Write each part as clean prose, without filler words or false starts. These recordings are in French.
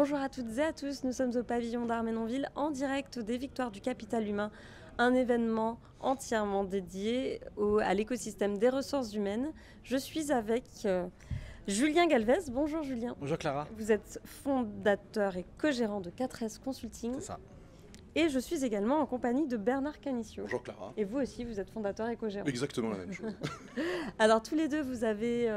Bonjour à toutes et à tous, nous sommes au pavillon d'Arménonville en direct des Victoires du Capital Humain, un événement entièrement dédié à l'écosystème des ressources humaines. Je suis avec Julien Galvez. Bonjour Julien. Bonjour Clara. Vous êtes fondateur et co-gérant de 4S Consulting. C'est ça. Et je suis également en compagnie de Bernard Canicio. Bonjour Clara. Et vous aussi, vous êtes fondateur et co-gérant. Exactement la même chose. Alors tous les deux, vous avez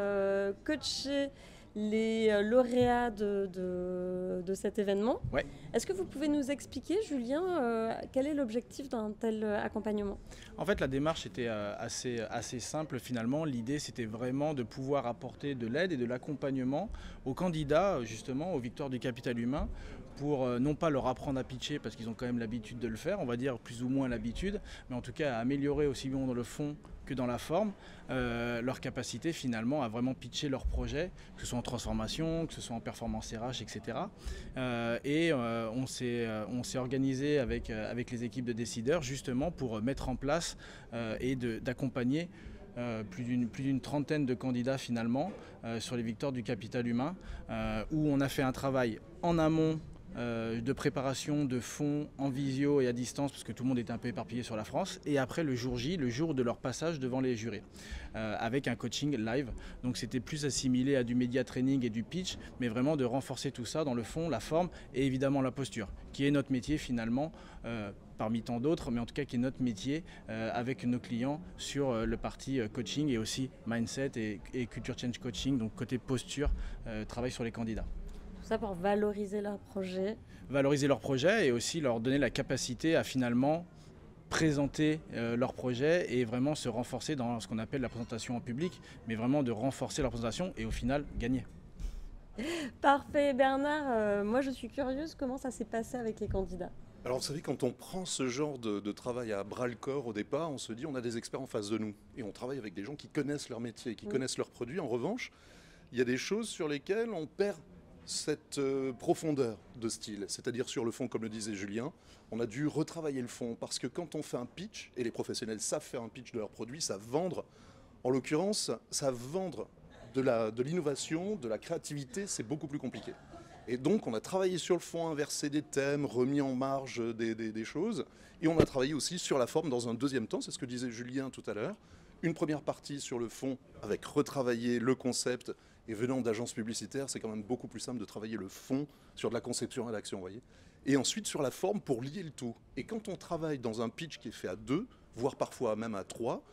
coaché les lauréats de cet événement. Ouais. Est-ce que vous pouvez nous expliquer, Julien, quel est l'objectif d'un tel accompagnement ? En fait, la démarche était assez simple finalement. L'idée, c'était vraiment de pouvoir apporter de l'aide et de l'accompagnement aux candidats, justement, aux Victoires du Capital Humain, pour non pas leur apprendre à pitcher, parce qu'ils ont quand même l'habitude de le faire, on va dire plus ou moins l'habitude, mais en tout cas à améliorer aussi bien dans le fond que dans la forme, leur capacité finalement à vraiment pitcher leur projet, que ce soit en transformation, que ce soit en performance RH, etc. On s'est organisé avec les équipes de décideurs justement pour mettre en place et d'accompagner plus d'une trentaine de candidats finalement sur les Victoires du Capital Humain, où on a fait un travail en amont de préparation de fonds en visio et à distance parce que tout le monde était un peu éparpillé sur la France, et après le jour J, le jour de leur passage devant les jurés, avec un coaching live. Donc c'était plus assimilé à du média training et du pitch, mais vraiment de renforcer tout ça dans le fond, la forme et évidemment la posture, qui est notre métier finalement, parmi tant d'autres, mais en tout cas qui est notre métier avec nos clients sur le parti coaching et aussi mindset et culture change coaching, donc côté posture, travail sur les candidats. Tout ça pour valoriser leur projet. Valoriser leur projet et aussi leur donner la capacité à finalement présenter leur projet et vraiment se renforcer dans ce qu'on appelle la présentation en public, mais vraiment de renforcer leur présentation et au final gagner. Parfait Bernard, moi je suis curieuse, comment ça s'est passé avec les candidats ? Alors vous savez, quand on prend ce genre de travail à bras le corps au départ, on se dit on a des experts en face de nous et on travaille avec des gens qui connaissent leur métier, qui connaissent leurs produits. En revanche, il y a des choses sur lesquelles on perd cette profondeur de style, c'est-à-dire sur le fond, comme le disait Julien, on a dû retravailler le fond parce que quand on fait un pitch, et les professionnels savent faire un pitch de leur produit, ça vendre, en l'occurrence, ça vendre de l'innovation, de la créativité, c'est beaucoup plus compliqué. Et donc on a travaillé sur le fond, inversé des thèmes, remis en marge des choses, et on a travaillé aussi sur la forme dans un deuxième temps, c'est ce que disait Julien tout à l'heure. Une première partie sur le fond avec retravailler le concept, et venant d'agences publicitaires, c'est quand même beaucoup plus simple de travailler le fond sur de la conception rédaction, vous voyez. Et ensuite sur la forme pour lier le tout. Et quand on travaille dans un pitch qui est fait à 2, voire parfois même à 3,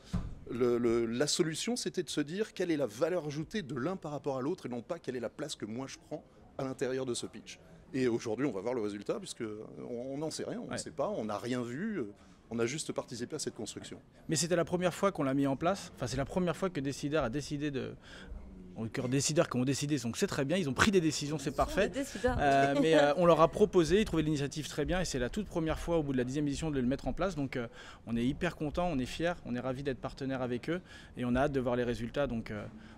la solution c'était de se dire quelle est la valeur ajoutée de l'un par rapport à l'autre et non pas quelle est la place que moi je prends à l'intérieur de ce pitch. Et aujourd'hui on va voir le résultat puisqu'on n'en sait rien, on ne sait pas, on n'a rien vu. On a juste participé à cette construction. Mais c'était la première fois qu'on l'a mis en place. Enfin, c'est la première fois que Décideur a décidé de... Les décideurs qui ont décidé, donc c'est très bien, ils ont pris des décisions, c'est parfait. Mais on leur a proposé, ils trouvaient l'initiative très bien et c'est la toute première fois au bout de la 10e édition de le mettre en place. Donc on est hyper content, on est fiers, on est ravis d'être partenaire avec eux et on a hâte de voir les résultats. Donc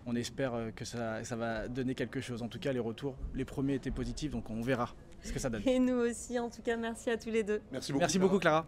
on espère que ça va donner quelque chose. En tout cas, les retours, les premiers étaient positifs, donc on verra ce que ça donne. Et nous aussi, en tout cas, merci à tous les deux. Merci beaucoup. Merci beaucoup Clara.